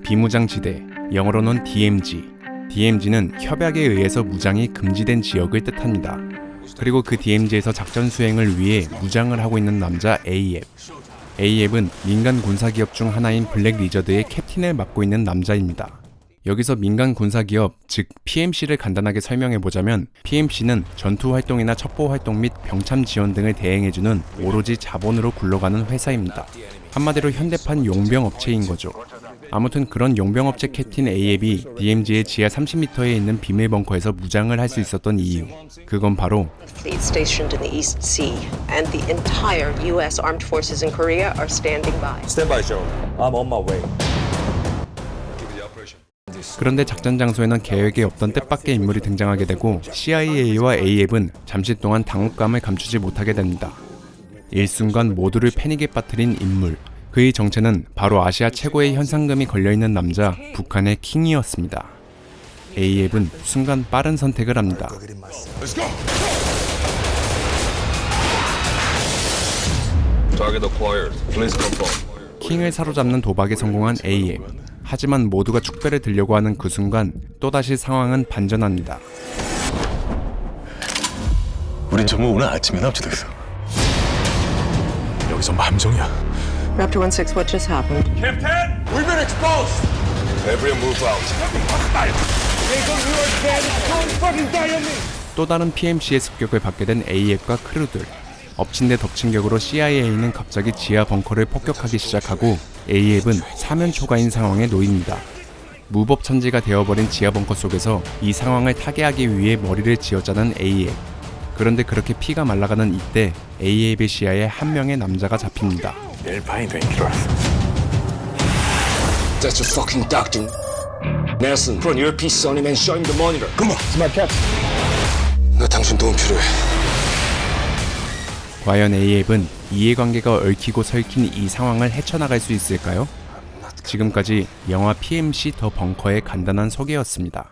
비무장지대, 영어로는 DMZ. DMZ는 협약에 의해서 무장이 금지된 지역을 뜻합니다. 그리고 그 DMZ에서 작전 수행을 위해 무장을 하고 있는 남자 AF. AF은 민간 군사기업 중 하나인 블랙 리저드의 캡틴을 맡고 있는 남자입니다. 여기서 민간 군사기업, 즉 PMC를 간단하게 설명해보자면 PMC는 전투활동이나 첩보활동 및 병참 지원 등을 대행해주는 오로지 자본으로 굴러가는 회사입니다. 한마디로 현대판 용병업체인 거죠. 아무튼 그런 용병업체 캡틴 AF이 DMZ의 지하 30m에 있는 비밀 벙커에서 무장을 할 수 있었던 이유, 그건 바로 Fleet stationed in the East Sea and the entire U.S. Armed Forces in Korea are standing by. Stand by, Joe. I'm on my way. 그런데 작전 장소에는 계획에 없던 뜻밖의 인물이 등장하게 되고 CIA와 AF은 잠시 동안 당혹감을 감추지 못하게 됩니다. 일순간 모두를 패닉에 빠뜨린 인물, 그의 정체는 바로 아시아 최고의 현상금이 걸려있는 남자 북한의 킹이었습니다. AF은 순간 빠른 선택을 합니다. 킹을 사로잡는 도박에 성공한 AF. 하지만 모두가 축배를 들려고 하는 그 순간 또다시 상황은 반전합니다. 우린 전부 오늘 아침에 납치됐어. 여기 전부 함정이야. Raptor 16, what just happened? Captain, we've been exposed. Everyone move out. 또 다른 PMC의 습격을 받게 된 AF과 크루들. 엎친 데 덮친 격으로 CIA는 갑자기 지하 벙커를 폭격하기 시작하고 AF은 사면 초가인 상황에 놓입니다. 무법천지가 되어버린 지하 벙커 속에서 이 상황을 타개하기 위해 머리를 쥐어짜는 AF. 그런데 그렇게 피가 말라가는 이때 AF의 시야에 한 명의 남자가 잡힙니다. 내일 파인 된 줄 알았어. That's your fucking doctor. Nelson, put on your earpiece on him and show him the monitor. Come on, it's my captain. 나 당신 도움 필요해. 과연 AF은 이해관계가 얽히고 설킨 이 상황을 헤쳐나갈 수 있을까요? 지금까지 영화 PMC 더 벙커의 간단한 소개였습니다.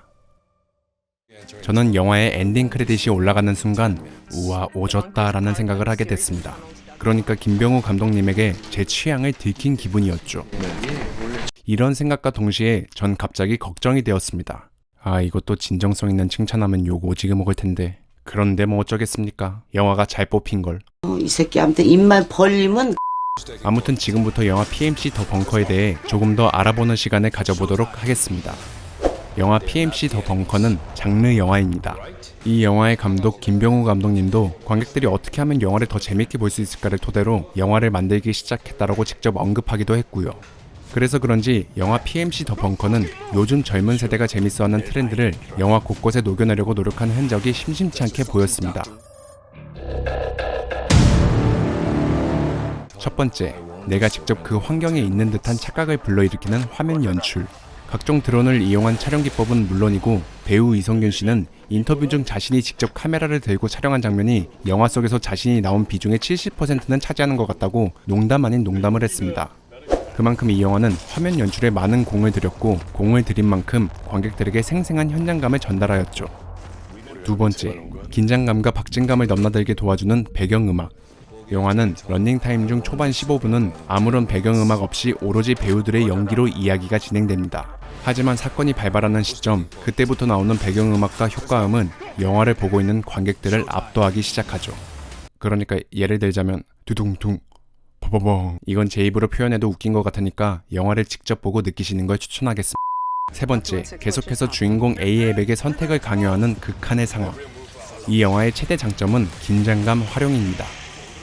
저는 영화의 엔딩 크레딧이 올라가는 순간 우와 오졌다 라는 생각을 하게 됐습니다. 그러니까 김병우 감독님에게 제 취향을 들킨 기분이었죠. 이런 생각과 동시에 전 갑자기 걱정이 되었습니다. 아, 이것도 진정성 있는 칭찬하면 욕 오지게 먹을 텐데. 그런데 뭐 어쩌겠습니까? 영화가 잘 뽑힌걸. 이 새끼한테 입만 벌리면 아무튼 지금부터 영화 PMC 더 벙커에 대해 조금 더 알아보는 시간을 가져보도록 하겠습니다. 영화 PMC 더 벙커는 장르 영화입니다. 이 영화의 감독 김병우 감독님도 관객들이 어떻게 하면 영화를 더 재밌게 볼 수 있을까를 토대로 영화를 만들기 시작했다라고 직접 언급하기도 했고요. 그래서 그런지 영화 PMC 더 벙커는 요즘 젊은 세대가 재밌어하는 트렌드를 영화 곳곳에 녹여내려고 노력한 흔적이 심심치 않게 보였습니다. 첫 번째, 내가 직접 그 환경에 있는 듯한 착각을 불러일으키는 화면 연출. 각종 드론을 이용한 촬영 기법은 물론이고 배우 이성균 씨는 인터뷰 중 자신이 직접 카메라를 들고 촬영한 장면이 영화 속에서 자신이 나온 비중의 70%는 차지하는 것 같다고 농담 아닌 농담을 했습니다. 그만큼 이 영화는 화면 연출에 많은 공을 들였고 공을 들인 만큼 관객들에게 생생한 현장감을 전달하였죠. 두 번째, 긴장감과 박진감을 넘나들게 도와주는 배경음악. 영화는 러닝타임 중 초반 15분은 아무런 배경음악 없이 오로지 배우들의 연기로 이야기가 진행됩니다. 하지만 사건이 발발하는 시점, 그때부터 나오는 배경음악과 효과음은 영화를 보고 있는 관객들을 압도하기 시작하죠. 그러니까 예를 들자면 두둥둥 버버벙, 이건 제 입으로 표현해도 웃긴 것 같으니까 영화를 직접 보고 느끼시는 걸 추천하겠습니다. 세 번째, 계속해서 주인공 AF에게 선택을 강요하는 극한의 상황. 이 영화의 최대 장점은 긴장감 활용입니다.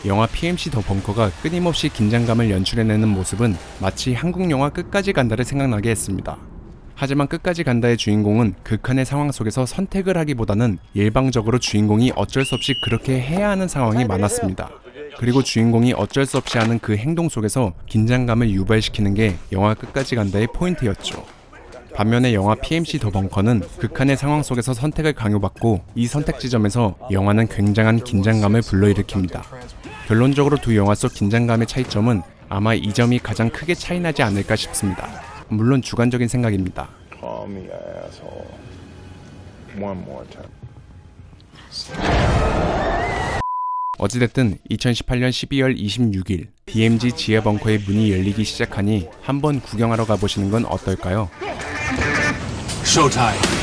영화 PMC 더 벙커가 끊임없이 긴장감을 연출해내는 모습은 마치 한국 영화 끝까지 간다를 생각나게 했습니다. 하지만 끝까지 간다의 주인공은 극한의 상황 속에서 선택을 하기보다는 일방적으로 주인공이 어쩔 수 없이 그렇게 해야 하는 상황이 많았습니다. 그리고 주인공이 어쩔 수 없이 하는 그 행동 속에서 긴장감을 유발시키는 게 영화 끝까지 간다의 포인트였죠. 반면에 영화 PMC 더 벙커는 극한의 상황 속에서 선택을 강요받고 이 선택 지점에서 영화는 굉장한 긴장감을 불러일으킵니다. 결론적으로 두 영화 속 긴장감의 차이점은 아마 이 점이 가장 크게 차이나지 않을까 싶습니다. 물론 주관적인 생각입니다. 어찌됐든 2018년 12월 26일 DMZ 지하 벙커의 문이 열리기 시작하니 한번 구경하러 가보시는 건 어떨까요? Showtime.